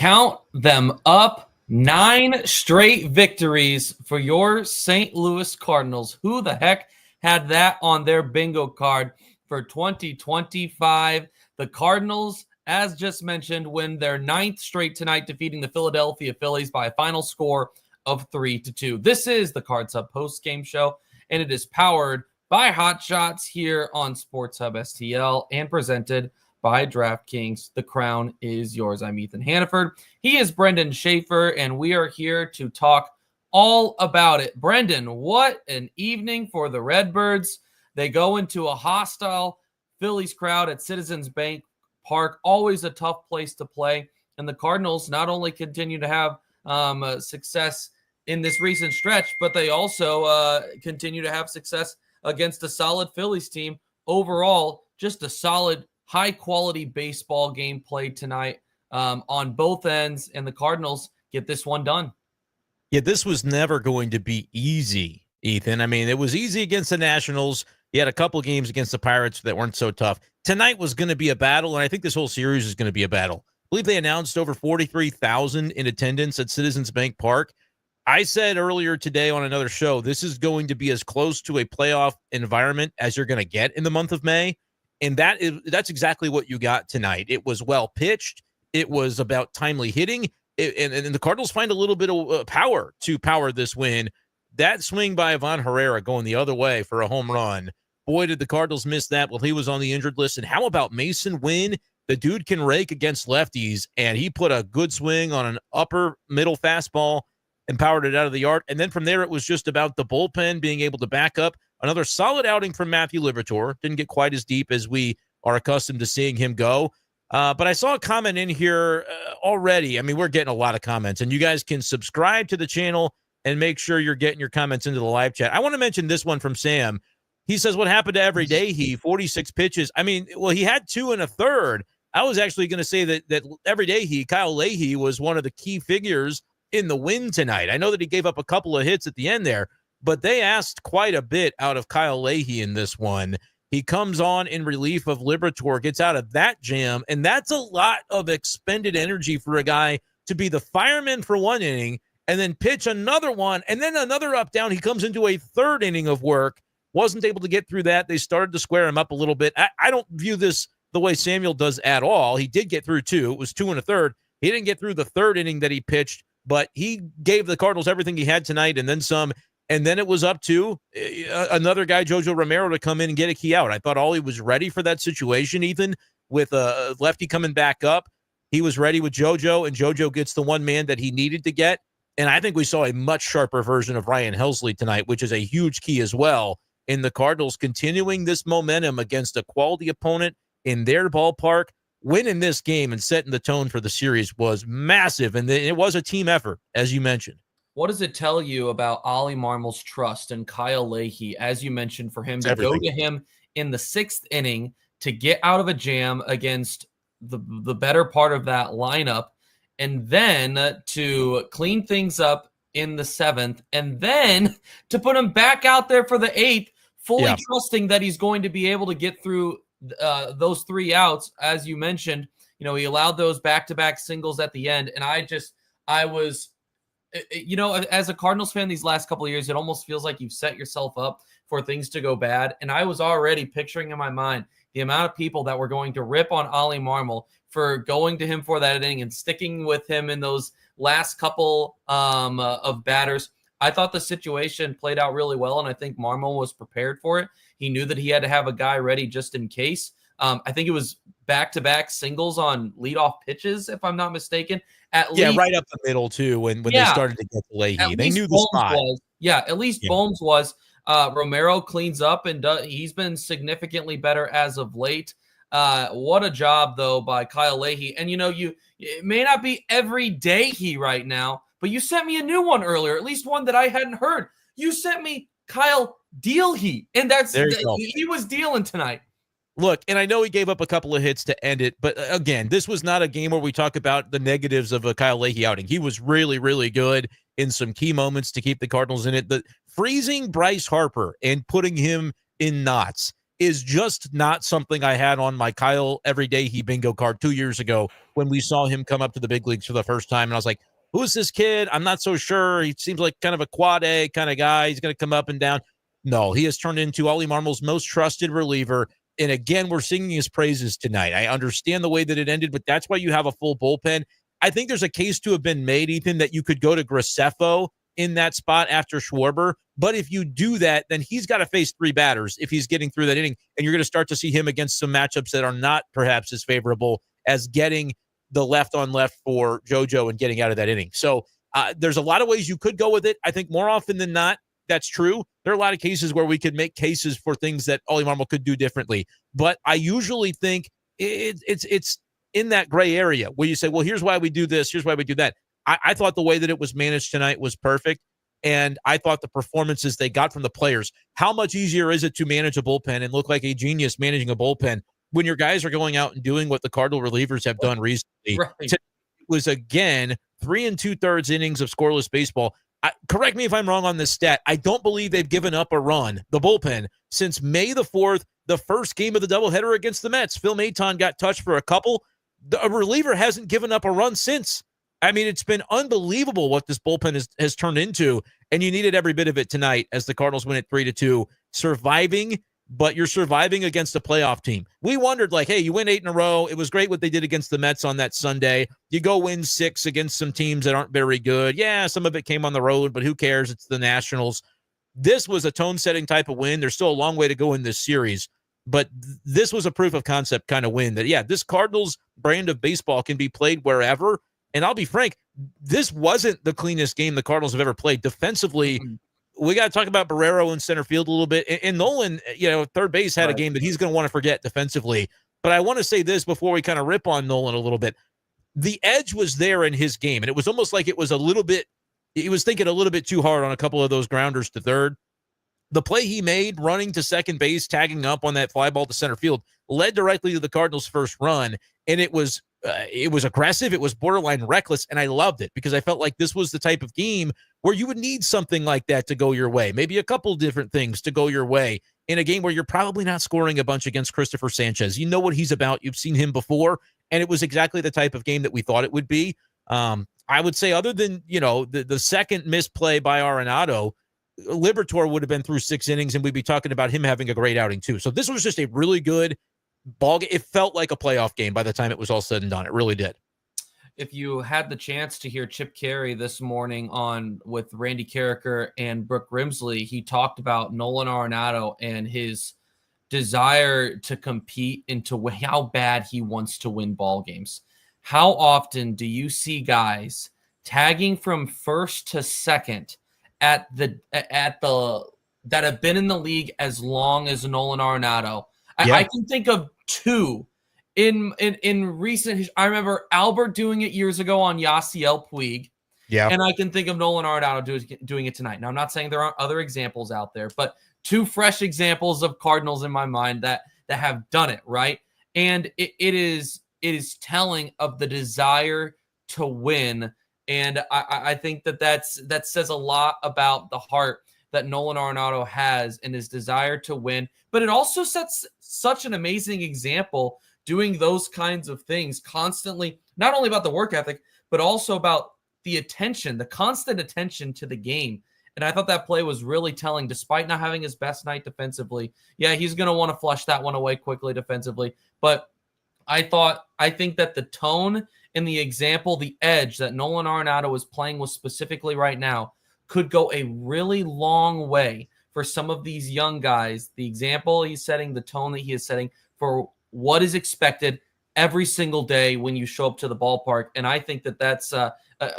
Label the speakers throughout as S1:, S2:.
S1: Count them up. 9 straight victories for your St. Louis Cardinals. Who the heck had that on their bingo card for 2025? The Cardinals, as just mentioned, win their 9th straight tonight, defeating the Philadelphia Phillies by a final score of 3-2. This is the Cards Hub Postgame show, and it is powered by Hot Shots here on Sports Hub STL and presented by DraftKings. The crown is yours. I'm Ethan Hannaford. He is Brenden Schaeffer, and we are here to talk all about it. Brenden, what an evening for the Redbirds. They go into a hostile Phillies crowd at Citizens Bank Park, always a tough place to play. And the Cardinals not only continue to have success in this recent stretch, but they also continue to have success against a solid Phillies team. Overall, just a solid, high-quality baseball game played tonight on both ends, and the Cardinals get this one done.
S2: Yeah, this was never going to be easy, Ethan. I mean, it was easy against the Nationals. You had a couple games against the Pirates that weren't so tough. Tonight was going to be a battle, and I think this whole series is going to be a battle. I believe they announced over 43,000 in attendance at Citizens Bank Park. I said earlier today on another show, this is going to be as close to a playoff environment as you're going to get in the month of May. And that's exactly what you got tonight. It was well pitched. It was about timely hitting. And the Cardinals find a little bit of power to power this win. That swing by Herrera going the other way for a home run. Boy, did the Cardinals miss that while he was on the injured list. And how about Mason Wynn? The dude can rake against lefties, and he put a good swing on an upper middle fastball and powered it out of the yard. And then from there, it was just about the bullpen being able to back up. Another solid outing from Matthew Liberatore. Didn't get quite as deep as we are accustomed to seeing him go. But I saw a comment in here already. I mean, we're getting a lot of comments, and you guys can subscribe to the channel and make sure you're getting your comments into the live chat. I want to mention this one from Sam. He says, what happened to Everyday He? 46 pitches. I mean, well, he had 2 1/3. I was actually going to say that Everyday He, Kyle Leahy, was one of the key figures in the win tonight. I know that he gave up a couple of hits at the end there, but they asked quite a bit out of Kyle Leahy in this one. He comes on in relief of Liberatore, gets out of that jam, and that's a lot of expended energy for a guy to be the fireman for 1 inning and then pitch another one, and then another up down. He comes into a 3rd inning of work, wasn't able to get through that. They started to square him up a little bit. I don't view this the way Samuel does at all. He did get through 2. It was 2 1/3. He didn't get through the 3rd inning that he pitched, but he gave the Cardinals everything he had tonight and then some. And then it was up to another guy, Jojo Romero, to come in and get a key out. I thought Ollie was ready for that situation, Ethan, with a lefty coming back up. He was ready with Jojo, and Jojo gets the one man that he needed to get. And I think we saw a much sharper version of Ryan Helsley tonight, which is a huge key as well in the Cardinals continuing this momentum against a quality opponent in their ballpark. Winning this game and setting the tone for the series was massive, and it was a team effort, as you mentioned.
S1: What does it tell you about Ollie Marmol's trust in Kyle Leahy, as you mentioned, for him to go to him in the 6th inning to get out of a jam against the better part of that lineup, and then to clean things up in the 7th, and then to put him back out there for the 8th, fully trusting that he's going to be able to get through those 3 outs, as you mentioned. You know, he allowed those back-to-back singles at the end, and I was, you know, as a Cardinals fan these last couple of years, it almost feels like you've set yourself up for things to go bad. And I was already picturing in my mind the amount of people that were going to rip on Ollie Marmol for going to him for that inning and sticking with him in those last couple of batters. I thought the situation played out really well, and I think Marmol was prepared for it. He knew that he had to have a guy ready just in case. I think it was back-to-back singles on leadoff pitches, if I'm not mistaken. At least,
S2: right up the middle, too, when they started to get to Leahy. They knew the spot.
S1: At least Bohms was. Romero cleans up, and he's been significantly better as of late. What a job, though, by Kyle Leahy. And, you know, it may not be everyday he right now, but you sent me a new one earlier, at least one that I hadn't heard. You sent me Kyle Deal He, and he was dealing tonight.
S2: Look, and I know he gave up a couple of hits to end it, but again, this was not a game where we talk about the negatives of a Kyle Leahy outing. He was really, really good in some key moments to keep the Cardinals in it. The freezing Bryce Harper and putting him in knots is just not something I had on my Kyle Everyday He Bingo card 2 years ago when we saw him come up to the big leagues for the first time. And I was like, who's this kid? I'm not so sure. He seems like kind of a quad A kind of guy. He's going to come up and down. No, he has turned into Ollie Marmol's most trusted reliever. And again, we're singing his praises tonight. I understand the way that it ended, but that's why you have a full bullpen. I think there's a case to have been made, Ethan, that you could go to Graceffo in that spot after Schwarber. But if you do that, then he's got to face 3 batters if he's getting through that inning. And you're going to start to see him against some matchups that are not perhaps as favorable as getting the left on left for JoJo and getting out of that inning. So there's a lot of ways you could go with it. I think more often than not, that's true. There are a lot of cases where we could make cases for things that Ollie Marmol could do differently. But I usually think it's in that gray area where you say, well, here's why we do this. Here's why we do that. I thought the way that it was managed tonight was perfect. And I thought the performances they got from the players, how much easier is it to manage a bullpen and look like a genius managing a bullpen when your guys are going out and doing what the Cardinal relievers have done recently?
S1: Right.
S2: It was, again, 3 2/3 innings of scoreless baseball. Correct me if I'm wrong on this stat. I don't believe they've given up a run, the bullpen, since May the 4th, the first game of the doubleheader against the Mets. Phil Maton got touched for a couple. A reliever hasn't given up a run since. I mean, it's been unbelievable what this bullpen has turned into, and you needed every bit of it tonight as the Cardinals win it 3-2, surviving, but you're surviving against a playoff team. We wondered, like, hey, you win 8 in a row. It was great what they did against the Mets on that Sunday. You go win 6 against some teams that aren't very good. Yeah, some of it came on the road, but who cares? It's the Nationals. This was a tone-setting type of win. There's still a long way to go in this series, but this was a proof of concept kind of win that, yeah, this Cardinals brand of baseball can be played wherever. And I'll be frank, this wasn't the cleanest game the Cardinals have ever played. Defensively, we got to talk about Barrero in center field a little bit. And Nolan, third base had a game that he's going to want to forget defensively. But I want to say this before we kind of rip on Nolan a little bit. The edge was there in his game, and it was almost like it was he was thinking a little bit too hard on a couple of those grounders to third. The play he made running to second base, tagging up on that fly ball to center field, led directly to the Cardinals' first run. And it was aggressive. It was borderline reckless. And I loved it because I felt like this was the type of game where you would need something like that to go your way. Maybe a couple different things to go your way in a game where you're probably not scoring a bunch against Christopher Sanchez. You know what he's about. You've seen him before. And it was exactly the type of game that we thought it would be. I would say other than, the second misplay by Arenado, Liberatore would have been through 6 innings and we'd be talking about him having a great outing too. So this was just a really good ball game. It felt like a playoff game by the time it was all said and done. It really did.
S1: If you had the chance to hear Chip Carey this morning with Randy Carricker and Brooke Grimsley, he talked about Nolan Arenado and his desire to compete and how bad he wants to win ball games. How often do you see guys tagging from first to second that have been in the league as long as Nolan Arenado? Yeah. I can think of 2 in recent history. I remember Albert doing it years ago on Yasiel Puig. Yeah. And I can think of Nolan Arenado doing it tonight. Now, I'm not saying there aren't other examples out there, but 2 fresh examples of Cardinals in my mind that have done it, right? And it is telling of the desire to win. And I think that says a lot about the heart that Nolan Arenado has and his desire to win. But it also sets such an amazing example doing those kinds of things constantly, not only about the work ethic, but also about the attention, the constant attention to the game. And I thought that play was really telling, despite not having his best night defensively. Yeah, he's going to want to flush that one away quickly defensively. But I think that the tone and the example, the edge that Nolan Arenado is playing with specifically right now could go a really long way for some of these young guys. The example he's setting, the tone that he is setting for what is expected every single day when you show up to the ballpark. And I think that that's a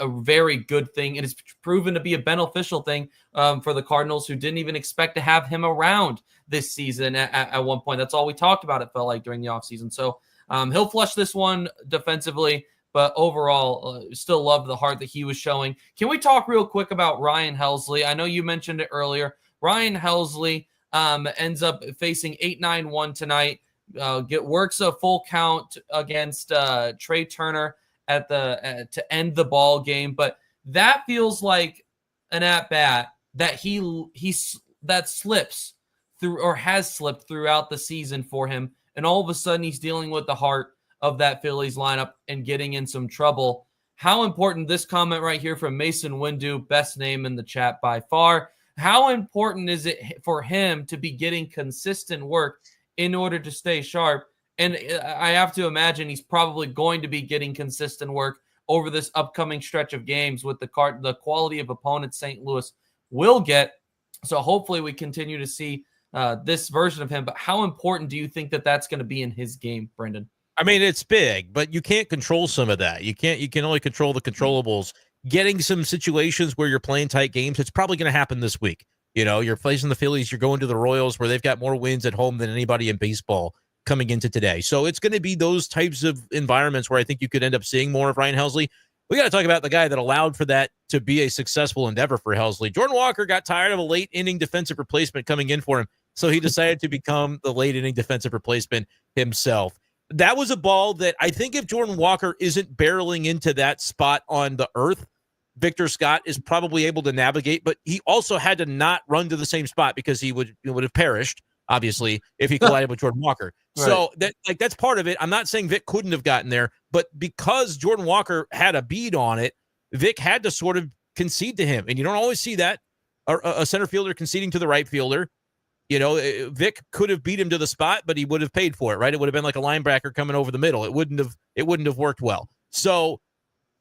S1: very good thing. And it's proven to be a beneficial thing for the Cardinals, who didn't even expect to have him around this season at one point. That's all we talked about, it felt like, during the offseason. So he'll flush this one defensively, but overall, still love the heart that he was showing. Can we talk real quick about Ryan Helsley? I know you mentioned it earlier. Ryan Helsley ends up facing 8-9-1 tonight. Works a full count against Trey Turner to end the ball game, but that feels like an at bat that that slips has slipped throughout the season for him. And all of a sudden he's dealing with the heart of that Phillies lineup and getting in some trouble. How important, this comment right here from Mason Windu, best name in the chat by far. How important is it for him to be getting consistent work in order to stay sharp? And I have to imagine he's probably going to be getting consistent work over this upcoming stretch of games with the quality of opponents St. Louis will get. So hopefully we continue to see this version of him. But how important do you think that that's going to be in his game, Brenden?
S2: I mean, it's big, but you can't control some of that. You can only control the controllables. Getting some situations where you're playing tight games, it's probably going to happen this week. You know, you're facing the Phillies, you're going to the Royals where they've got more wins at home than anybody in baseball coming into today. So it's going to be those types of environments where I think you could end up seeing more of Ryan Helsley. We got to talk about the guy that allowed for that to be a successful endeavor for Helsley. Jordan Walker got tired of a late inning defensive replacement coming in for him, so he decided to become the late inning defensive replacement himself. That was a ball that I think if Jordan Walker isn't barreling into that spot on the earth, Victor Scott is probably able to navigate, but he also had to not run to the same spot because he would have perished, obviously, if he collided with Jordan Walker. Right. So that's part of it. I'm not saying Vic couldn't have gotten there, but because Jordan Walker had a bead on it, Vic had to sort of concede to him. And you don't always see that, a center fielder conceding to the right fielder. You know, Vic could have beat him to the spot, but he would have paid for it, right? It would have been like a linebacker coming over the middle. It wouldn't have worked well. So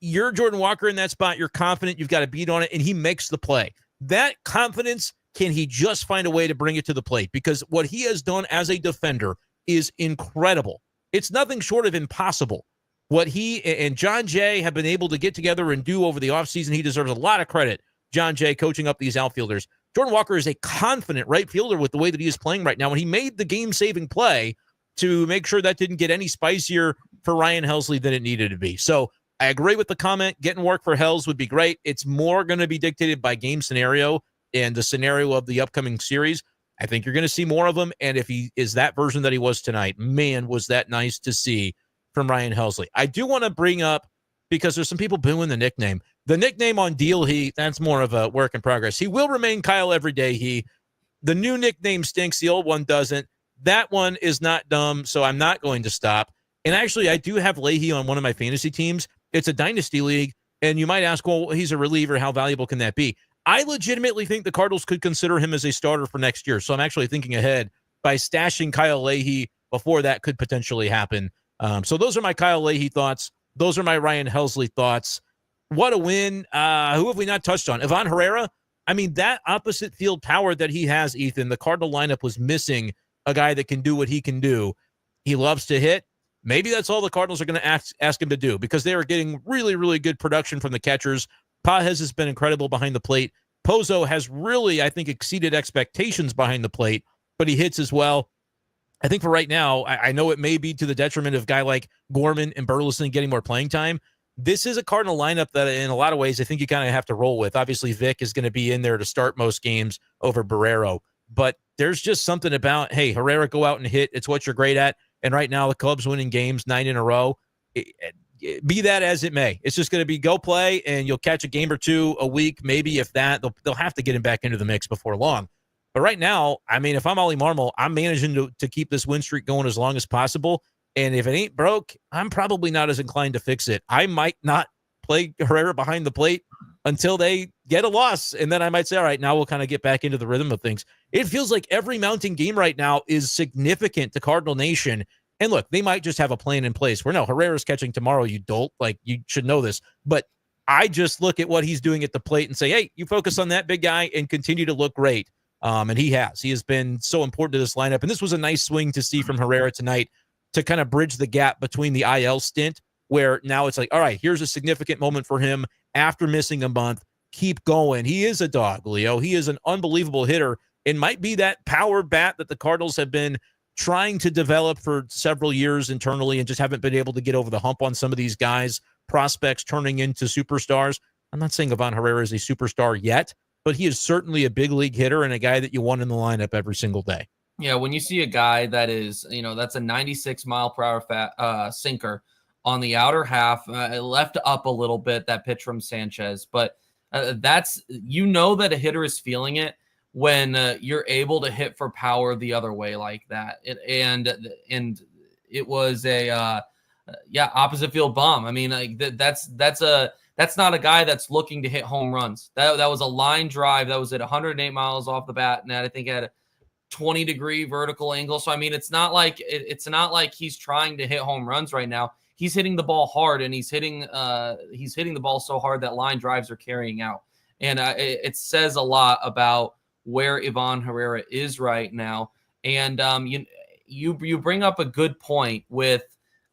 S2: you're Jordan Walker in that spot. You're confident. You've got a beat on it, and he makes the play. That confidence, can he just find a way to bring it to the plate? Because what he has done as a defender is incredible. It's nothing short of impossible. What he and John Jay have been able to get together and do over the offseason, he deserves a lot of credit. John Jay coaching up these outfielders. Jordan Walker is a confident right fielder with the way that he is playing right now, and he made the game-saving play to make sure that didn't get any spicier for Ryan Helsley than it needed to be. So I agree with the comment. Getting work for Hells would be great. It's more going to be dictated by game scenario and the scenario of the upcoming series. I think you're going to see more of him, and if he is that version that he was tonight, man, was that nice to see from Ryan Helsley. I do want to bring up, because there's some people booing the nickname. The nickname on Deal that's more of a work in progress. He will remain Kyle every day. The new nickname stinks. The old one doesn't. That one is not dumb, so I'm not going to stop. And actually, I do have Leahy on one of my fantasy teams. It's a dynasty league, and you might ask, well, he's a reliever. How valuable can that be? I legitimately think the Cardinals could consider him as a starter for next year, so I'm actually thinking ahead by stashing Kyle Leahy before that could potentially happen. So those are my Kyle Leahy thoughts. Those are my Ryan Helsley thoughts. What a win. Who have we not touched on? Ivan Herrera. I mean, that opposite field power that he has, Ethan, the Cardinal lineup was missing a guy that can do what he can do. He loves to hit. Maybe that's all the Cardinals are going to ask him to do, because they are getting really, really good production from the catchers. Pages has been incredible behind the plate. Pozo has really, I think, exceeded expectations behind the plate, but he hits as well. I think for right now, I know it may be to the detriment of a guy like Gorman and Burleson getting more playing time. This is a Cardinal lineup that in a lot of ways I think you kind of have to roll with. Obviously, Vic is going to be in there to start most games over Barrero. But there's just something about, hey, Herrera, go out and hit. It's what you're great at. And right now, the Cubs winning games 9 in a row. Be that as it may. It's just going to be go play, and you'll catch a game or two a week, maybe if that. They'll have to get him back into the mix before long. But right now, I mean, if I'm Ollie Marmol, I'm managing to keep this win streak going as long as possible. And if it ain't broke, I'm probably not as inclined to fix it. I might not play Herrera behind the plate until they get a loss. And then I might say, all right, now we'll kind of get back into the rhythm of things. It feels like every mounting game right now is significant to Cardinal Nation. And look, they might just have a plan in place where, no, Herrera's catching tomorrow, you dolt. Like, you should know this. But I just look at what he's doing at the plate and say, hey, you focus on that big guy and continue to look great. And he has been so important to this lineup. And this was a nice swing to see from Herrera tonight to kind of bridge the gap between the IL stint, where now it's like, all right, here's a significant moment for him after missing a month. Keep going. He is a dog, Leo. He is an unbelievable hitter and might be that power bat that the Cardinals have been trying to develop for several years internally and just haven't been able to get over the hump on some of these guys, prospects turning into superstars. I'm not saying Ivan Herrera is a superstar yet, but he is certainly a big league hitter and a guy that you want in the lineup every single day.
S1: Yeah, when you see a guy that is, that's a 96 mile per hour sinker on the outer half, left up a little bit, that pitch from Sanchez, but that's, that a hitter is feeling it when you're able to hit for power the other way like that. And it was a opposite field bomb. I mean, like that's not a guy that's looking to hit home runs. That was a line drive that was at 108 miles off the bat, and I think had a 20-degree vertical angle. So I mean, it's not like he's trying to hit home runs right now. He's hitting the ball hard, and he's hitting the ball so hard that line drives are carrying out. And it says a lot about where Ivan Herrera is right now. And you bring up a good point with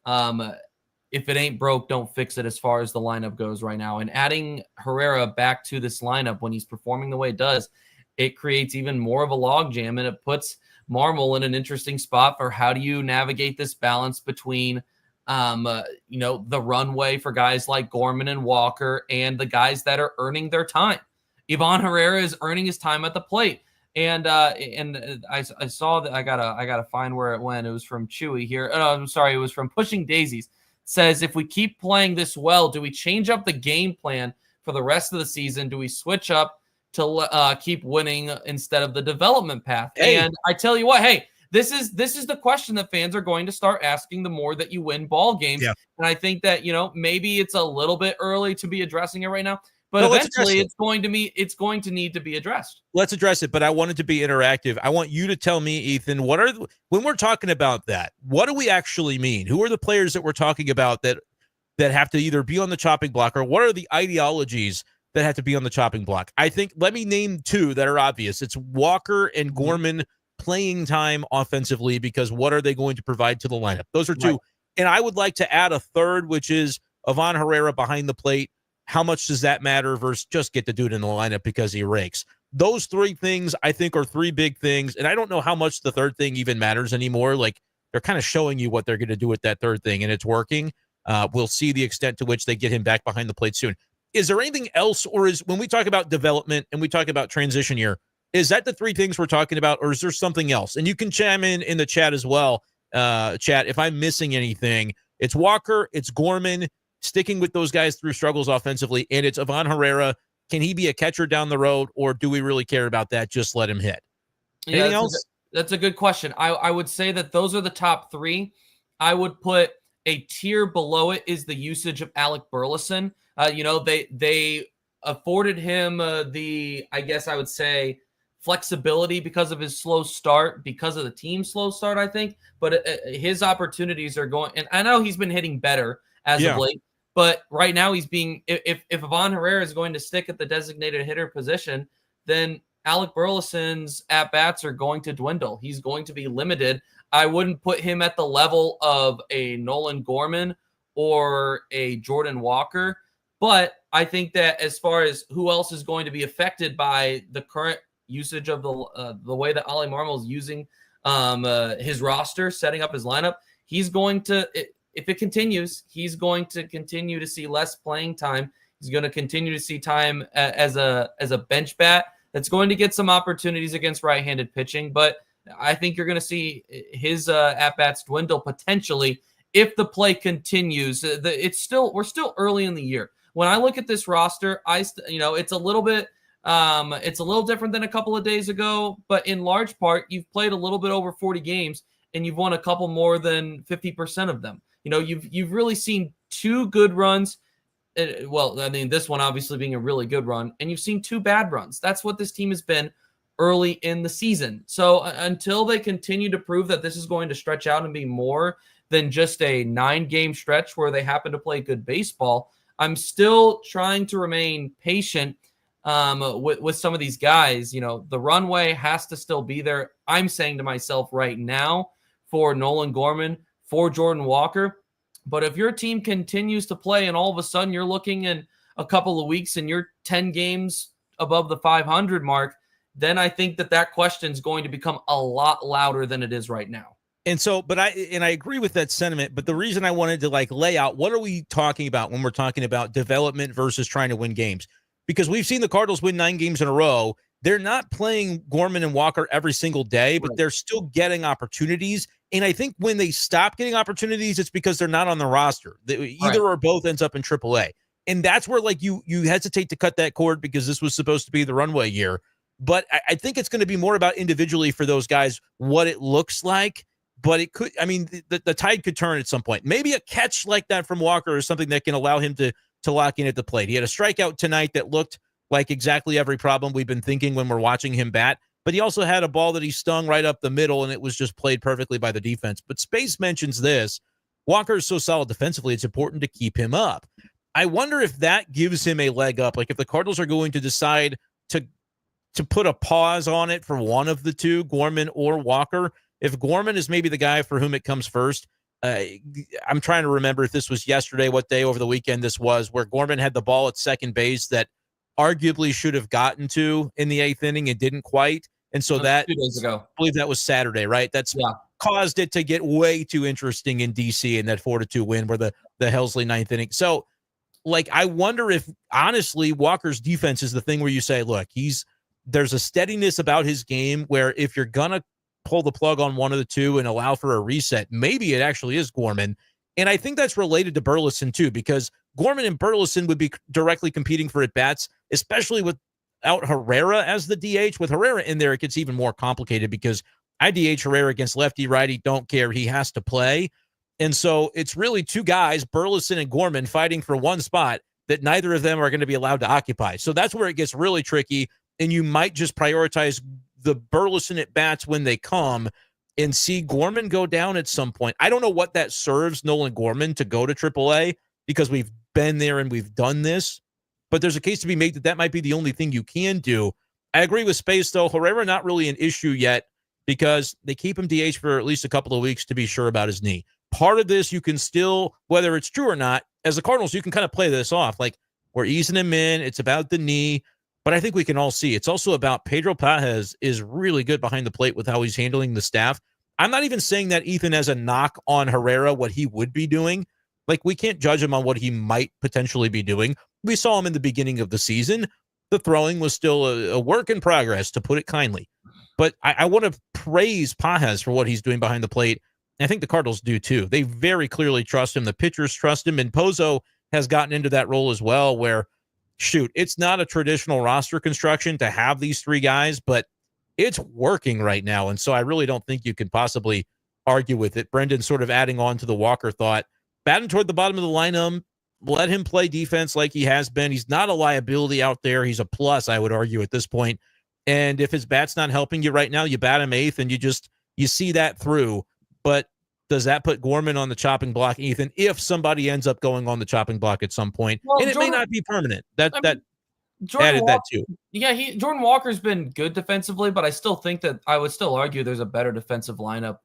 S1: if it ain't broke, don't fix it as far as the lineup goes right now. And adding Herrera back to this lineup when he's performing the way it does, it creates even more of a logjam, and it puts Marmol in an interesting spot for how do you navigate this balance between the runway for guys like Gorman and Walker and the guys that are earning their time. Ivan Herrera is earning his time at the plate. And I saw that I gotta find where it went. It was from Chewy here. I'm sorry, it was from Pushing Daisies. It says, if we keep playing this well, do we change up the game plan for the rest of the season? Do we switch up to keep winning instead of the development path?
S2: Hey.
S1: And I tell you what, hey, this is the question that fans are going to start asking the more that you win ball games.
S2: Yeah.
S1: And I think that maybe it's a little bit early to be addressing it right now. But
S2: well,
S1: eventually it's going to need to be addressed.
S2: Let's address it, but I want it to be interactive. I want you to tell me, Ethan, when we're talking about that, what do we actually mean? Who are the players that we're talking about that have to either be on the chopping block, or what are the ideologies that have to be on the chopping block? I think, let me name two that are obvious. It's Walker and Gorman playing time offensively, because what are they going to provide to the lineup? Those are two. Right. And I would like to add a third, which is Ivan Herrera behind the plate. How much does that matter versus just get the dude in the lineup because he rakes? Those three things, I think, are three big things. And I don't know how much the third thing even matters anymore. Like, they're kind of showing you what they're going to do with that third thing, and it's working. We'll see the extent to which they get him back behind the plate soon. Is there anything else, or is, when we talk about development and we talk about transition year, is that the three things we're talking about, or is there something else? And you can chime in the chat as well, chat, if I'm missing anything. It's Walker, it's Gorman, sticking with those guys through struggles offensively, and it's Ivan Herrera. Can he be a catcher down the road, or do we really care about that? Just let him hit. Anything else?
S1: That's a good question. I would say that those are the top three. I would put a tier below it is the usage of Alec Burleson. They afforded him I guess I would say, flexibility because of his slow start, because of the team's slow start, I think. But his opportunities are going, and I know he's been hitting better as of late. But right now he's being, if Ivan Herrera is going to stick at the designated hitter position, then Alec Burleson's at-bats are going to dwindle. He's going to be limited. I wouldn't put him at the level of a Nolan Gorman or a Jordan Walker. But I think that as far as who else is going to be affected by the current usage of the way that Ollie Marmol is using his roster, setting up his lineup, he's going to... If it continues, he's going to continue to see less playing time. He's going to continue to see time as a bench bat that's going to get some opportunities against right-handed pitching. But I think you're going to see his at-bats dwindle potentially if the play continues. We're still early in the year. When I look at this roster, it's a little bit it's a little different than a couple of days ago. But in large part, you've played a little bit over 40 games and you've won a couple more than 50% of them. You've really seen two good runs. Well, I mean, this one obviously being a really good run, and you've seen two bad runs. That's what this team has been early in the season. So until they continue to prove that this is going to stretch out and be more than just a 9-game stretch where they happen to play good baseball, I'm still trying to remain patient with some of these guys. The runway has to still be there. I'm saying to myself right now, for Nolan Gorman, for Jordan Walker. But if your team continues to play and all of a sudden you're looking in a couple of weeks and you're 10 games above the 500 mark, then I think that question is going to become a lot louder than it is right now.
S2: And so, I agree with that sentiment, but the reason I wanted to lay out, what are we talking about when we're talking about development versus trying to win games? Because we've seen the Cardinals win 9 games in a row. They're not playing Gorman and Walker every single day, but they're still getting opportunities. And I think when they stop getting opportunities, it's because they're not on the roster. Either or both ends up in AAA. And that's where you hesitate to cut that cord because this was supposed to be the runway year. But I think it's going to be more about individually for those guys, what it looks like. But it could, I mean, the tide could turn at some point. Maybe a catch like that from Walker is something that can allow him to lock in at the plate. He had a strikeout tonight that looked like exactly every problem we've been thinking when we're watching him bat. But he also had a ball that he stung right up the middle, and it was just played perfectly by the defense. But Space mentions this. Walker is so solid defensively, it's important to keep him up. I wonder if that gives him a leg up. Like if the Cardinals are going to decide to put a pause on it for one of the two, Gorman or Walker. If Gorman is maybe the guy for whom it comes first, I'm trying to remember if this was yesterday, what day over the weekend this was, where Gorman had the ball at second base that arguably should have gotten to in the 8th inning and didn't quite. And so that
S1: 2 days ago,
S2: I believe that was Saturday, right? That's caused it to get way too interesting in DC in that 4-2 win where the Helsley 9th inning. So like, I wonder if honestly Walker's defense is the thing where you say, look, there's a steadiness about his game where if you're going to pull the plug on one of the two and allow for a reset, maybe it actually is Gorman. And I think that's related to Burleson too, because Gorman and Burleson would be directly competing for at-bats, especially without Herrera as the DH. With Herrera in there, it gets even more complicated because I DH Herrera against lefty, righty, don't care. He has to play. And so it's really two guys, Burleson and Gorman, fighting for one spot that neither of them are going to be allowed to occupy. So that's where it gets really tricky. And you might just prioritize the Burleson at bats when they come and see Gorman go down at some point. I don't know what that serves Nolan Gorman to go to AAA because we've been there and we've done this, but there's a case to be made that might be the only thing you can do. I agree with Space, though. Herrera, not really an issue yet because they keep him DH for at least a couple of weeks to be sure about his knee. Part of this, you can still, whether it's true or not, as the Cardinals, you can kind of play this off. Like, we're easing him in. It's about the knee. But I think we can all see it's also about Pedro Pagés is really good behind the plate with how he's handling the staff. I'm not even saying that Ethan has a knock on Herrera, what he would be doing. Like, we can't judge him on what he might potentially be doing. We saw him in the beginning of the season. The throwing was still a work in progress, to put it kindly. But I want to praise Pagés for what he's doing behind the plate. I think the Cardinals do too. They very clearly trust him. The pitchers trust him. And Pozo has gotten into that role as well where, shoot, it's not a traditional roster construction to have these three guys, but it's working right now. And so I really don't think you can possibly argue with it. Brenden sort of adding on to the Walker thought, batting toward the bottom of the lineup, let him play defense like he has been. He's not a liability out there. He's a plus, I would argue, at this point. And if his bat's not helping you right now, you bat him 8th and you see that through. But does that put Gorman on the chopping block, Ethan, if somebody ends up going on the chopping block at some point? Well, and it may not be permanent. That added that too.
S1: Yeah, Jordan Walker's been good defensively, but I still think that I would still argue there's a better defensive lineup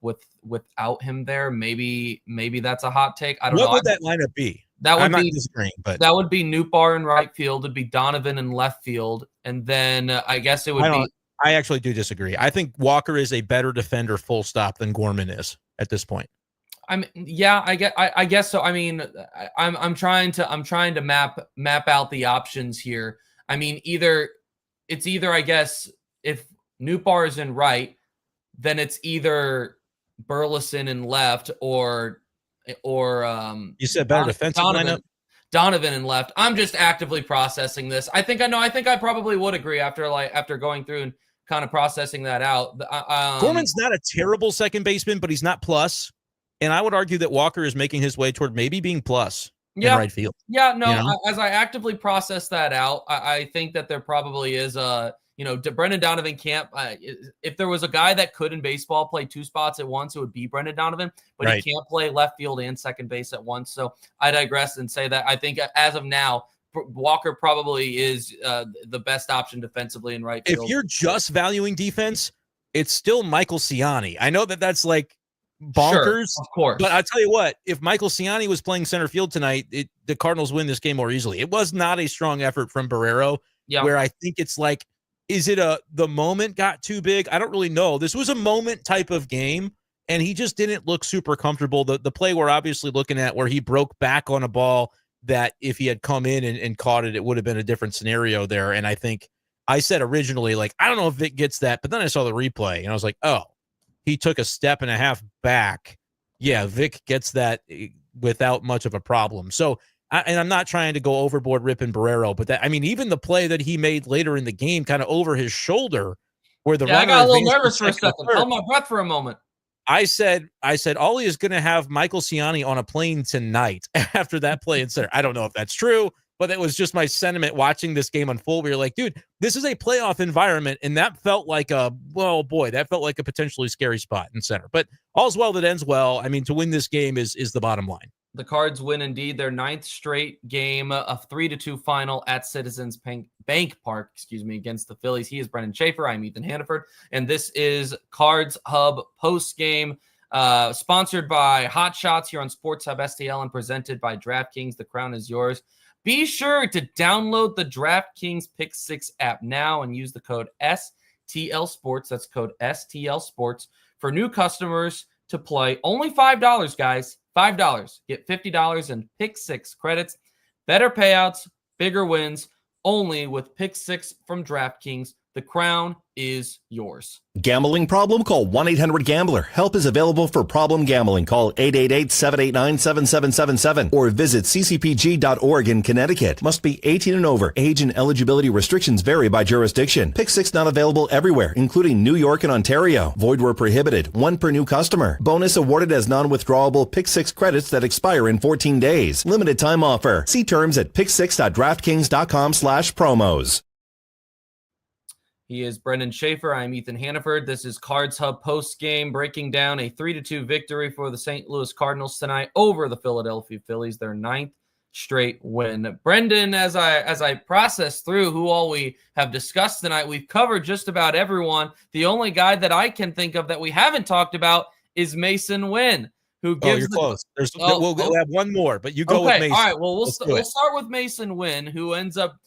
S1: without him there. Maybe that's a hot take. I don't know.
S2: What would that lineup be?
S1: I'm
S2: not disagreeing, but
S1: that would be Nootbaar in right field. It'd be Donovan in left field, and then I guess it would be.
S2: I actually do disagree. I think Walker is a better defender, full stop, than Gorman is at this point.
S1: I mean, yeah, I guess so. I mean, I'm trying to map out the options here. I mean, either I guess if Nootbaar is in right, then it's either Burleson in left or
S2: you said better defensive lineup.
S1: Donovan in left. I'm just actively processing this. I think I probably would agree after going through and kind of processing that out.
S2: Gorman's not a terrible second baseman, but he's not plus. And I would argue that Walker is making his way toward maybe being plus in right field.
S1: Yeah, no, you know? As I actively process that out, I think that there probably is Brenden Donovan can't. If there was a guy that could in baseball play two spots at once, it would be Brenden Donovan, but he can't play left field and second base at once. So I digress and say that I think as of now, Walker probably is the best option defensively in right field.
S2: If you're just valuing defense, it's still Michael Ciani. I know that's like bonkers,
S1: sure, of course.
S2: But I'll tell you what, if Michael Ciani was playing center field tonight, the Cardinals win this game more easily. It was not a strong effort from Barrero, where I think it's like, is it the moment got too big? I don't really know. This was a moment type of game, and he just didn't look super comfortable. The play we're obviously looking at where he broke back on a ball that if he had come in and caught it, it would have been a different scenario there. And I think I said originally, like, I don't know if Vic gets that, but then I saw the replay, and I was like, oh, he took a step and a half back. Yeah, Vic gets that without much of a problem. So and I'm not trying to go overboard ripping Barrero, but even the play that he made later in the game, kind of over his shoulder, where the runner
S1: I got a little
S2: advanced
S1: nervous for a
S2: second
S1: second.
S2: or third.
S1: Held my breath for a moment.
S2: I said, Ollie is going to have Michael Ciani on a plane tonight after that play in center. I don't know if that's true, but that was just my sentiment watching this game unfold. We were like, dude, this is a playoff environment, and that felt like that felt like a potentially scary spot in center. But all's well that ends well. I mean, to win this game is the bottom line.
S1: The Cards win indeed their 9th straight game, a 3-2 final at Citizens Bank Park, against the Phillies. He is Brenden Schaeffer. I'm Ethan Hannaford, and this is Cards Hub Postgame, sponsored by Hot Shots here on Sports Hub STL and presented by DraftKings. The crown is yours. Be sure to download the DraftKings Pick 6 app now and use the code STL Sports. That's code STL Sports for new customers to play. Only $5, guys. $5. Get $50 in Pick 6 credits. Better payouts, bigger wins, only with Pick 6 from DraftKings. The crown is yours.
S3: Gambling problem? Call 1-800-GAMBLER. Help is available for problem gambling. Call 888-789-7777 or visit ccpg.org in Connecticut. Must be 18 and over. Age and eligibility restrictions vary by jurisdiction. Pick 6 not available everywhere, including New York and Ontario. Void where prohibited. One per new customer. Bonus awarded as non-withdrawable Pick 6 credits that expire in 14 days. Limited time offer. See terms at pick6.draftkings.com/promos.
S1: He is Brenden Schaeffer. I'm Ethan Hannaford. This is Cards Hub Postgame, breaking down a 3-2 victory for the St. Louis Cardinals tonight over the Philadelphia Phillies, their 9th straight win. Brenden, as I process through who all we have discussed tonight, we've covered just about everyone. The only guy that I can think of that we haven't talked about is Masyn Winn, who gives
S2: you're close. We'll have one more, but you go with Masyn.
S1: All right, well, we'll start with Masyn Winn, who ends up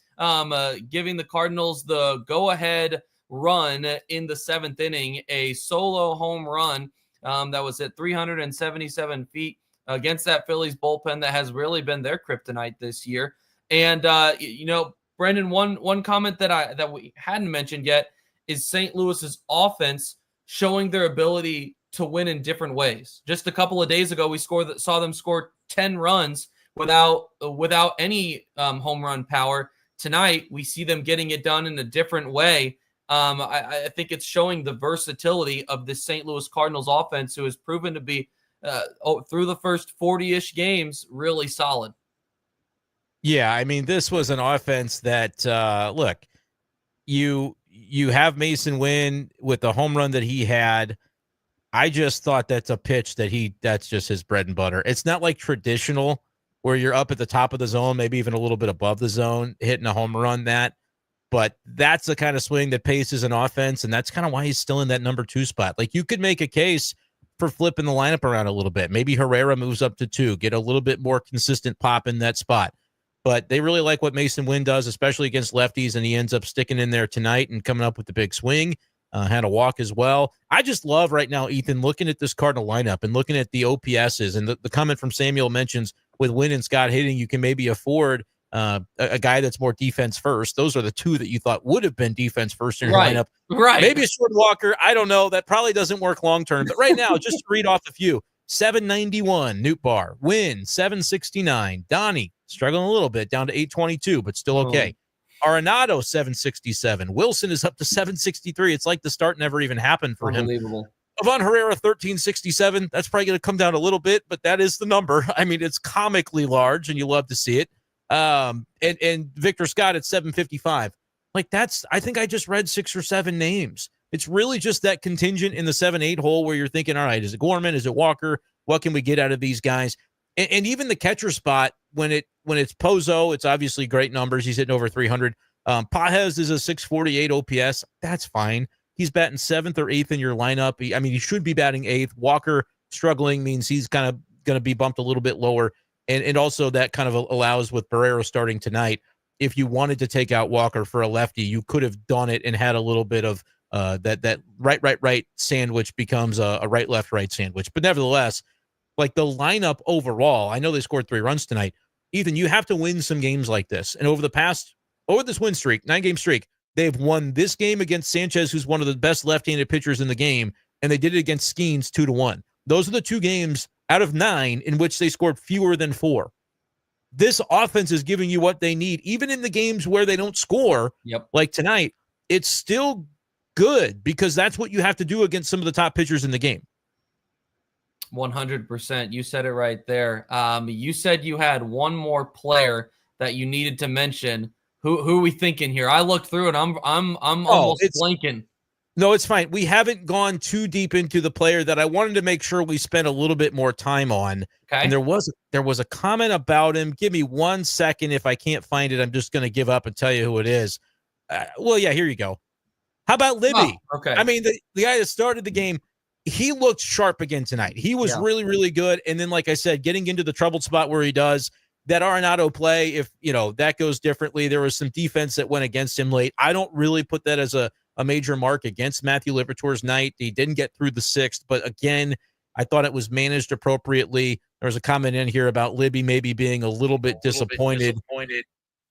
S1: giving the Cardinals the go-ahead run in the 7th inning, a solo home run that was at 377 feet against that Phillies bullpen that has really been their kryptonite this year. And Brenden, one comment that we hadn't mentioned yet is St. Louis's offense showing their ability to win in different ways. Just a couple of days ago, we saw them score 10 runs without any home run power. Tonight, we see them getting it done in a different way. I think it's showing the versatility of the St. Louis Cardinals offense, who has proven to be, through the first 40-ish games, really solid.
S2: Yeah, I mean, this was an offense that, look, you have Masyn Winn with the home run that he had. I just thought that's a pitch that's just his bread and butter. It's not like traditional where you're up at the top of the zone, maybe even a little bit above the zone, hitting a home run but that's the kind of swing that paces an offense, and that's kind of why he's still in that number 2 spot. Like, you could make a case for flipping the lineup around a little bit. Maybe Herrera moves up to 2, get a little bit more consistent pop in that spot. But they really like what Masyn Winn does, especially against lefties, and he ends up sticking in there tonight and coming up with the big swing. Had a walk as well. I just love right now, Ethan, looking at this Cardinal lineup and looking at the OPSs, and the comment from Samuel mentions with Winn and Scott hitting, you can maybe afford a guy that's more defense first. Those are the 2 that you thought would have been defense first in your lineup.
S1: Right.
S2: Maybe a short Walker. I don't know. That probably doesn't work long term. But right now, just to read off a few: 791 Nootbaar, Winn 769, Donnie struggling a little bit down to 822, but still okay. Arenado 767. Wilson is up to 763. It's like the start never even happened for him.
S1: Unbelievable.
S2: Avon Herrera 1367. That's probably going to come down a little bit, but that is the number. I mean, it's comically large, and you love to see it. And Victor Scott at 755. Like, I think I just read 6 or 7 names. It's really just that contingent in the 7-8 hole where you're thinking, all right, is it Gorman? Is it Walker? What can we get out of these guys? And even the catcher spot, when it's Pozo, it's obviously great numbers. He's hitting over 300. Pajes is a 648 OPS. That's fine. He's batting 7th or 8th in your lineup. He should be batting 8th. Walker struggling means he's kind of going to be bumped a little bit lower. And also that kind of allows, with Barrero starting tonight, if you wanted to take out Walker for a lefty, you could have done it and had a little bit of that right sandwich becomes a right sandwich. But nevertheless, like, the lineup overall, I know they scored 3 runs tonight. Ethan, you have to win some games like this. And over this win streak, 9-game streak, they've won this game against Sanchez, who's one of the best left-handed pitchers in the game, and they did it against Skeens 2-1. Those are the 2 games out of 9 in which they scored fewer than 4. this offense is giving you what they need, even in the games where they don't score.
S1: Yep.
S2: Like tonight, it's still good because that's what you have to do against some of the top pitchers in the game.
S1: 100%. You said it right there. You said you had one more player that you needed to mention. Who are we thinking here? I looked through and I'm almost blanking.
S2: No, it's fine. We haven't gone too deep into the player that I wanted to make sure we spent a little bit more time on.
S1: Okay.
S2: And there was a comment about him. Give me 1 second. If I can't find it, I'm just going to give up and tell you who it is. Here you go. How about Libby?
S1: Oh, okay.
S2: I mean, the guy that started the game, he looked sharp again tonight. He was really, really good. And then, like I said, getting into the troubled spot where he does, that Arenado play, if, that goes differently. There was some defense that went against him late. I don't really put that as a major mark against Matthew Liberatore's night. He didn't get through the sixth, but again, I thought it was managed appropriately. There was a comment in here about Libby maybe being a little bit disappointed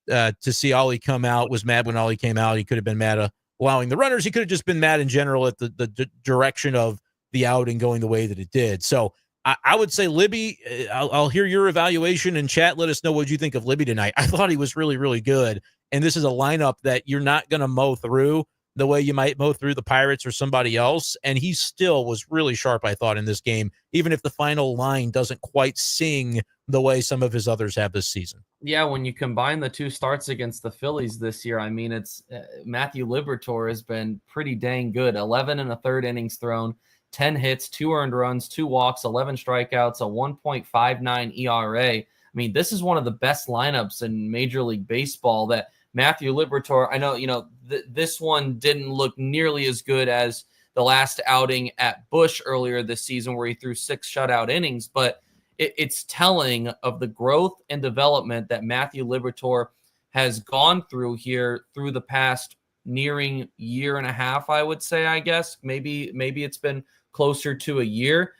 S2: to see Ollie come out. Was mad when Ollie came out. He could have been mad allowing the runners. He could have just been mad in general at the direction of the outing going the way that it did. So I would say Libby, I'll hear your evaluation in chat. Let us know what you think of Libby tonight. I thought he was really, really good. And this is a lineup that you're not going to mow through the way you might mow through the Pirates or somebody else. And he still was really sharp, I thought, in this game, even if the final line doesn't quite sing the way some of his others have this season.
S1: Yeah, when you combine the two starts against the Phillies this year, I mean, it's Matthew Liberatore has been pretty dang good. 11 and a third innings thrown, 10 hits, 2 earned runs, 2 walks, 11 strikeouts, a 1.59 ERA. I mean, this is one of the best lineups in Major League Baseball that Matthew Liberatore, I know, this one didn't look nearly as good as the last outing at Busch earlier this season where he threw 6 shutout innings, but it's telling of the growth and development that Matthew Liberatore has gone through here through the past nearing year and a half, I would say, I guess. Maybe it's been closer to a year.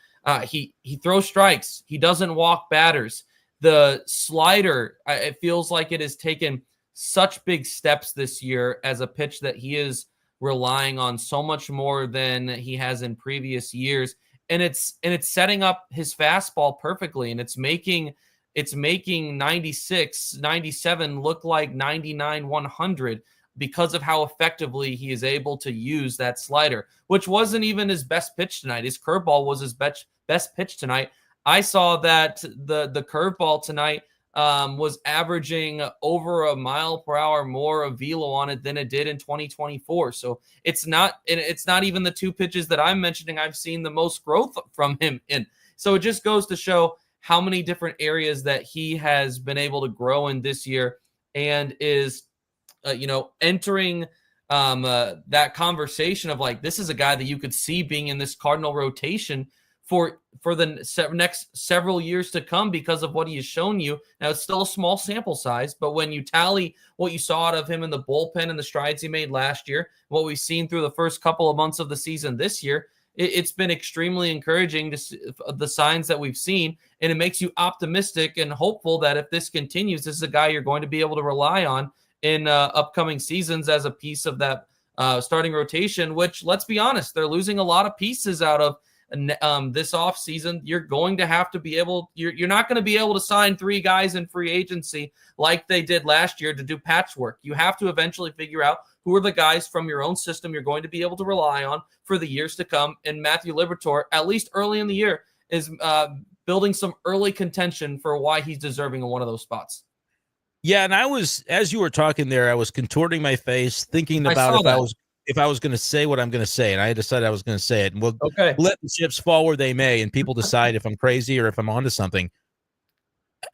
S1: He throws strikes. He doesn't walk batters. The slider, it feels like it has taken such big steps this year as a pitch that he is relying on so much more than he has in previous years. And it's setting up his fastball perfectly, and it's making 96, 97 look like 99, 100 because of how effectively he is able to use that slider, which wasn't even his best pitch tonight. His curveball was his best pitch tonight. I saw that the curveball tonight was averaging over a mile per hour more of velo on it than it did in 2024. So it's not even the 2 pitches that I'm mentioning I've seen the most growth from him in. So it just goes to show how many different areas that he has been able to grow in this year and is, entering that conversation of like, this is a guy that you could see being in this Cardinal rotation for the next several years to come because of what he has shown you. Now, it's still a small sample size, but when you tally what you saw out of him in the bullpen and the strides he made last year, what we've seen through the first couple of months of the season this year, it's been extremely encouraging to see the signs that we've seen, and it makes you optimistic and hopeful that if this continues, this is a guy you're going to be able to rely on in upcoming seasons as a piece of that starting rotation, which, let's be honest, they're losing a lot of pieces out of this offseason. You're going to have to be able, you're not going to be able to sign 3 guys in free agency like they did last year to do patchwork. You have to eventually figure out who are the guys from your own system you're going to be able to rely on for the years to come. And Matthew Liberatore, at least early in the year, is building some early contention for why he's deserving of one of those spots.
S2: Yeah, and I was, as you were talking there, I was contorting my face, thinking about if I was going to say what I'm going to say, and I decided I was going to say it. And we'll let the chips fall where they may, and people decide if I'm crazy or if I'm onto something.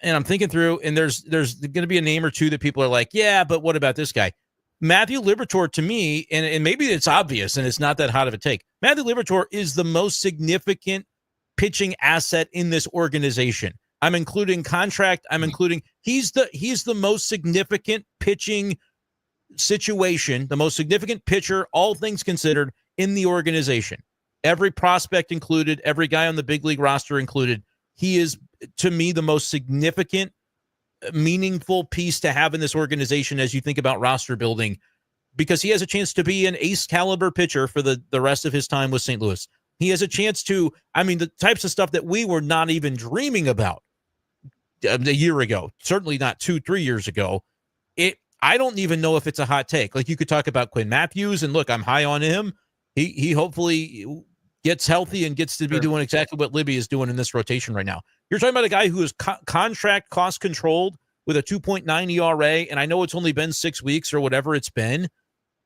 S2: And I'm thinking through, and there's going to be a name or two that people are like, yeah, but what about this guy? Matthew Liberatore, to me, and maybe it's obvious and it's not that hot of a take, Matthew Liberatore is the most significant pitching asset in this organization. I'm including contract. He's the most significant pitching situation, the most significant pitcher, all things considered, in the organization. Every prospect included, every guy on the big league roster included. He is, to me, the most significant, meaningful piece to have in this organization as you think about roster building, because he has a chance to be an ace caliber pitcher for the rest of his time with St. Louis. He has a chance to, the types of stuff that we were not even dreaming about. a year ago, certainly not 2-3 years ago. I don't even know if it's a hot take. Like, you could talk about Quinn Matthews, and look, I'm high on him. He hopefully gets healthy and gets to be doing exactly what Libby is doing in this rotation right now. You're talking about a guy who is contract cost controlled with a 2.9 ERA, and I know it's only been 6 weeks or whatever it's been,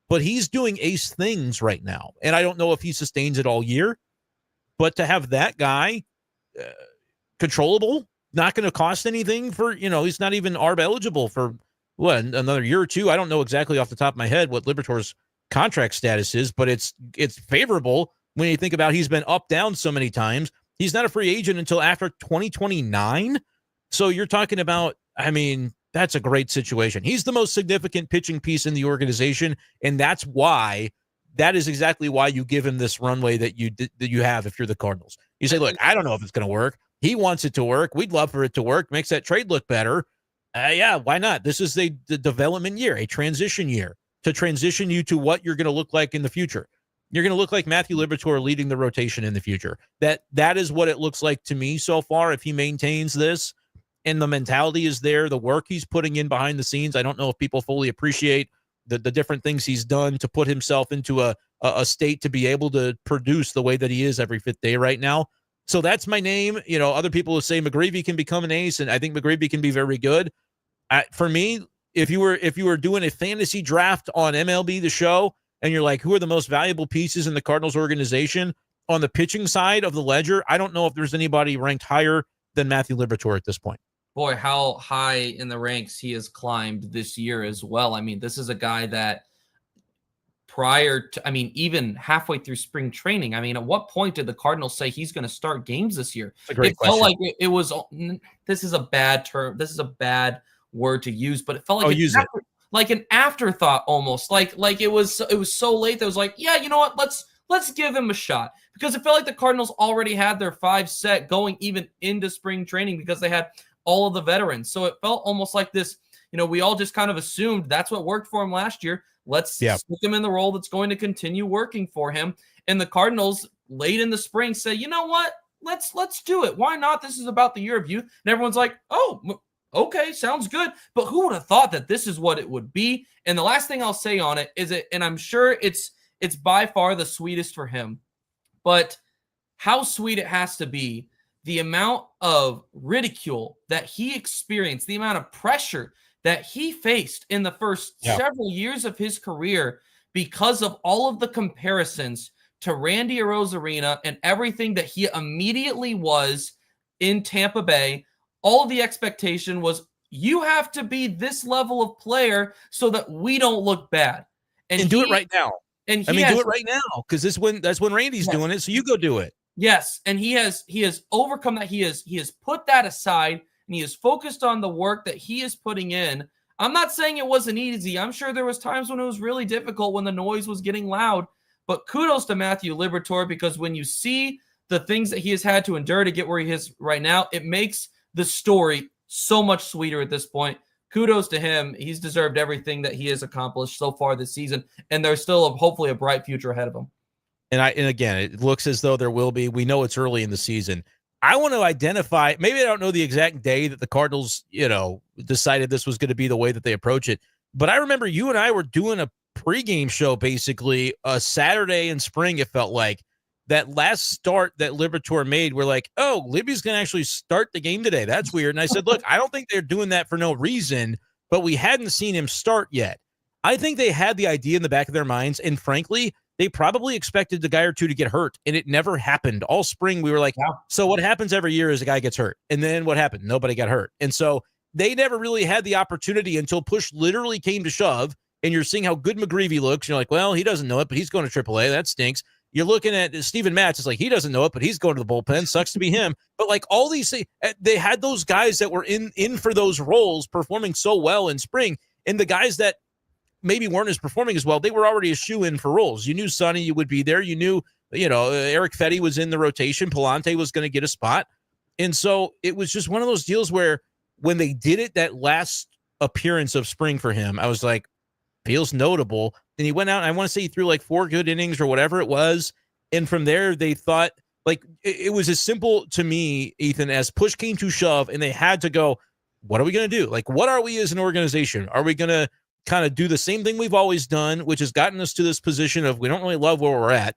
S2: but he's doing ace things right now. And I don't know if he sustains it all year, but to have that guy controllable, not going to cost anything for, he's not even ARB eligible for another year or two. I don't know exactly off the top of my head what Liberatore's contract status is, but it's favorable when you think about he's been up, down so many times. He's not a free agent until after 2029. So you're talking about, that's a great situation. He's the most significant pitching piece in the organization, and that is exactly why you give him this runway that you have if you're the Cardinals. You say, look, I don't know if it's going to work. He wants it to work. We'd love for it to work. Makes that trade look better. Yeah, why not? This is the development year, a transition year to transition you to what you're going to look like in the future. You're going to look like Matthew Liberatore leading the rotation in the future. That is what it looks like to me so far. If he maintains this and the mentality is there, the work he's putting in behind the scenes, I don't know if people fully appreciate the different things he's done to put himself into a state to be able to produce the way that he is every fifth day right now. So that's my name. Other people will say McGreevy can become an ace, and I think McGreevy can be very good. For me, if you were doing a fantasy draft on MLB The Show, and you're like, who are the most valuable pieces in the Cardinals organization on the pitching side of the ledger, I don't know if there's anybody ranked higher than Matthew Liberatore at this point.
S1: Boy, how high in the ranks he has climbed this year as well. This is a guy that prior to, even halfway through spring training, at what point did the Cardinals say he's going to start games this year?
S2: That's a great question.
S1: Felt like it was, this is a bad term. This is a bad word to use, but it felt like like an afterthought almost. Like it was so late that it was like, yeah, you know what? Let's give him a shot, because it felt like the Cardinals already had their 5 set going even into spring training because they had all of the veterans. So it felt almost like this, we all just kind of assumed that's what worked for him last year. Let's stick him in the role that's going to continue working for him. And the Cardinals late in the spring say, you know what? Let's do it. Why not? This is about the year of youth. And everyone's like, oh, okay, sounds good. But who would have thought that this is what it would be? And the last thing I'll say on it is and I'm sure it's by far the sweetest for him, but how sweet it has to be, the amount of ridicule that he experienced, the amount of pressure that he faced in the first several years of his career because of all of the comparisons to Randy Arozarena and everything that he immediately was in Tampa Bay. All of the expectation was, you have to be this level of player so that we don't look bad. And
S2: do it right now.
S1: And
S2: do it right now, because that's when Randy's doing it. So you go do it.
S1: Yes, and he has overcome that. He has put that aside, and he is focused on the work that he is putting in. I'm not saying it wasn't easy. I'm sure there was times when it was really difficult, when the noise was getting loud. But kudos to Matthew Liberatore, because when you see the things that he has had to endure to get where he is right now, it makes the story so much sweeter at this point. Kudos to him. He's deserved everything that he has accomplished so far this season, and there's still hopefully a bright future ahead of him.
S2: And again, it looks as though there will be. We know it's early in the season. I want to identify, maybe I don't know the exact day that the Cardinals, decided this was going to be the way that they approach it. But I remember you and I were doing a pregame show, basically a Saturday in spring. It felt like that last start that Liberatore made. We're like, oh, Libby's going to actually start the game today. That's weird. And I said, look, I don't think they're doing that for no reason, but we hadn't seen him start yet. I think they had the idea in the back of their minds. And frankly, they probably expected the guy or two to get hurt, and it never happened. All spring, we were like, so what happens every year is a guy gets hurt. And then what happened? Nobody got hurt. And so they never really had the opportunity until push literally came to shove, and you're seeing how good McGreevy looks. You're like, well, he doesn't know it, but he's going to AAA. That stinks. You're looking at Steven Matz. It's like, he doesn't know it, but he's going to the bullpen. Sucks to be him. But like all these things, they had those guys that were in for those roles performing so well in spring, and the guys that maybe weren't as performing as well, they were already a shoe-in for roles. You knew Sonny, you would be there. You knew, Eric Fetty was in the rotation. Palante was going to get a spot. And so it was just one of those deals where when they did it, that last appearance of spring for him, I was like, feels notable. And he went out, and I want to say he threw like 4 good innings or whatever it was. And from there, they thought, like, it was as simple to me, Ethan, as push came to shove, and they had to go, what are we going to do? Like, what are we as an organization? Are we going to kind of do the same thing we've always done, which has gotten us to this position of we don't really love where we're at?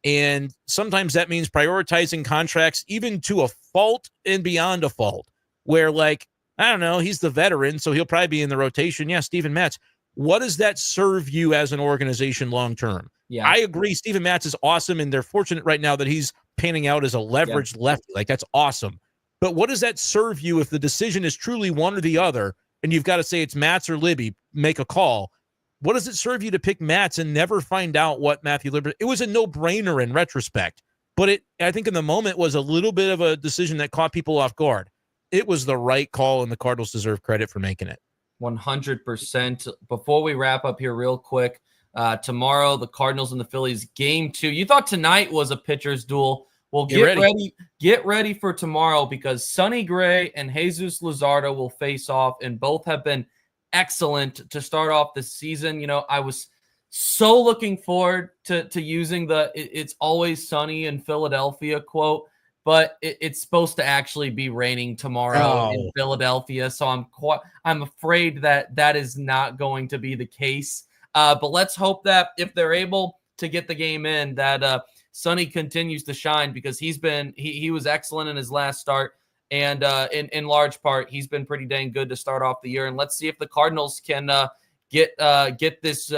S2: And sometimes that means prioritizing contracts even to a fault and beyond a fault, where, like, I don't know, he's the veteran, so he'll probably be in the rotation. Yeah, Steven Matz. What does that serve you as an organization long term?
S1: Yeah,
S2: I agree. Steven Matz is awesome, and they're fortunate right now that he's panning out as a leveraged lefty. Like, that's awesome. But what does that serve you if the decision is truly one or the other, and you've got to say it's Matz or Libby, make a call? What does it serve you to pick Matz and never find out what Matthew Liberatore? It was a no-brainer in retrospect, but I think in the moment was a little bit of a decision that caught people off guard. It was the right call, and the Cardinals deserve credit for making it.
S1: 100%. Before we wrap up here real quick, tomorrow, the Cardinals and the Phillies, game 2. You thought tonight was a pitcher's duel. Well, get ready for tomorrow, because Sonny Gray and Jesus Luzardo will face off, and both have been excellent to start off the season. You know, I was so looking forward to using the "It's always sunny in Philadelphia" quote, but it's supposed to actually be raining tomorrow in Philadelphia, so I'm afraid that is not going to be the case. But let's hope that if they're able to get the game in, that Sonny continues to shine, because he was excellent in his last start, and in large part he's been pretty dang good to start off the year. And let's see if the Cardinals can get this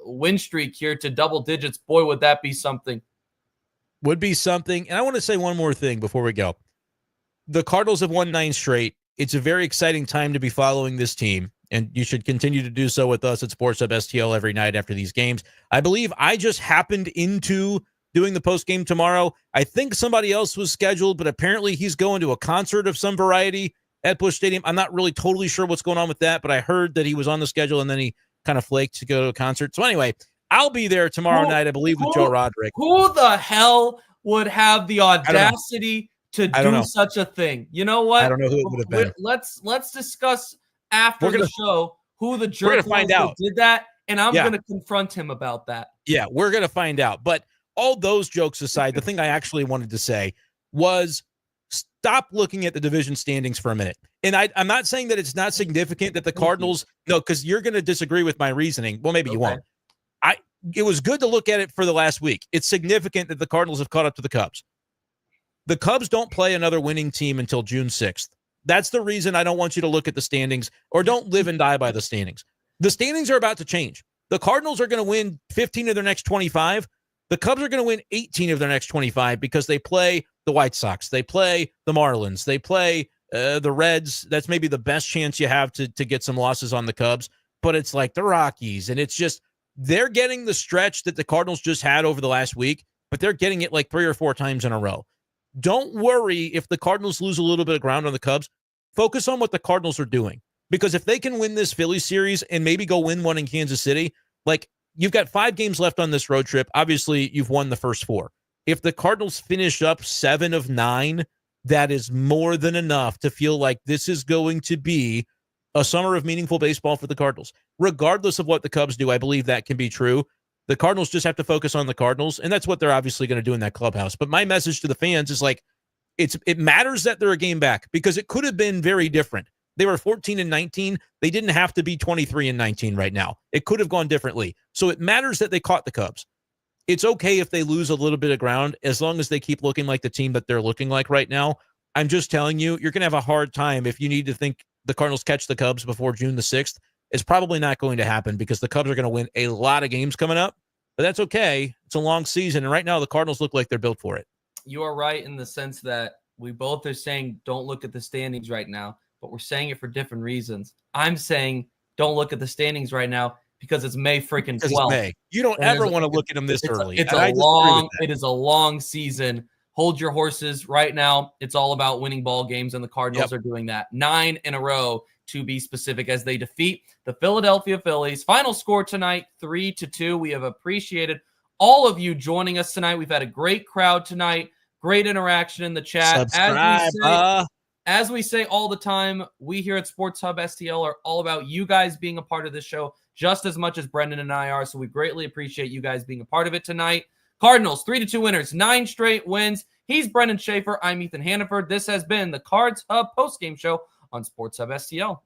S1: win streak here to double digits. Boy, would that be something.
S2: Would be something. And I want to say one more thing before we go. The Cardinals have won 9 straight. It's a very exciting time to be following this team, and you should continue to do so with us at Sports Hub STL every night after these games. I believe I just happened into doing the post game tomorrow. I think somebody else was scheduled, but apparently he's going to a concert of some variety at Busch Stadium. I'm not really totally sure what's going on with that, but I heard that he was on the schedule and then he kind of flaked to go to a concert. So anyway, I'll be there tomorrow night, I believe, with Joe Roderick.
S1: Who the hell would have the audacity to do such a thing? You know what?
S2: I don't know who it would have been.
S1: Let's discuss after the show who the jerk was that did that, and I'm going to confront him about that.
S2: Yeah, we're going to find out. But all those jokes aside, the thing I actually wanted to say was stop looking at the division standings for a minute. And I'm not saying that it's not significant that the Cardinals, no, because you're going to disagree with my reasoning. Well, maybe you won't. It was good to look at it for the last week. It's significant that the Cardinals have caught up to the Cubs. The Cubs don't play another winning team until June 6th. That's the reason I don't want you to look at the standings, or don't live and die by the standings. The standings are about to change. The Cardinals are going to win 15 of their next 25. The Cubs are going to win 18 of their next 25 because they play the White Sox. They play the Marlins. They play the Reds. That's maybe the best chance you have to get some losses on the Cubs. But it's like the Rockies, and it's just they're getting the stretch that the Cardinals just had over the last week, but they're getting it like 3 or 4 times in a row. Don't worry if the Cardinals lose a little bit of ground on the Cubs. Focus on what the Cardinals are doing. Because if they can win this Phillies series and maybe go win one in Kansas City, like, you've got 5 games left on this road trip. Obviously, you've won the first 4. If the Cardinals finish up 7 of 9, that is more than enough to feel like this is going to be a summer of meaningful baseball for the Cardinals. Regardless of what the Cubs do, I believe that can be true. The Cardinals just have to focus on the Cardinals, and that's what they're obviously going to do in that clubhouse. But my message to the fans is, like, it matters that they're a game back, because it could have been very different. They were 14-19. They didn't have to be 23-19 right now. It could have gone differently. So it matters that they caught the Cubs. It's okay if they lose a little bit of ground, as long as they keep looking like the team that they're looking like right now. I'm just telling you, you're going to have a hard time if you need to think the Cardinals catch the Cubs before June the 6th. It's probably not going to happen, because the Cubs are going to win a lot of games coming up. But that's okay. It's a long season, and right now the Cardinals look like they're built for it.
S1: You are right in the sense that we both are saying don't look at the standings right now, but we're saying it for different reasons. I'm saying don't look at the standings right now because it's May freaking 12th.
S2: May. You don't ever want to look at them this early.
S1: It is a long season. Hold your horses right now. It's all about winning ball games, and the Cardinals are doing that. 9 in a row, to be specific, as they defeat the Philadelphia Phillies. Final score tonight, 3-2. We have appreciated all of you joining us tonight. We've had a great crowd tonight. Great interaction in the chat.
S2: Subscribe,
S1: as we say all the time, we here at Sports Hub STL are all about you guys being a part of this show just as much as Brenden and I are. So we greatly appreciate you guys being a part of it tonight. Cardinals, 3-2 winners, 9 straight wins. He's Brenden Schaeffer. I'm Ethan Hannaford. This has been the Cards Hub Postgame Show on Sports Hub STL.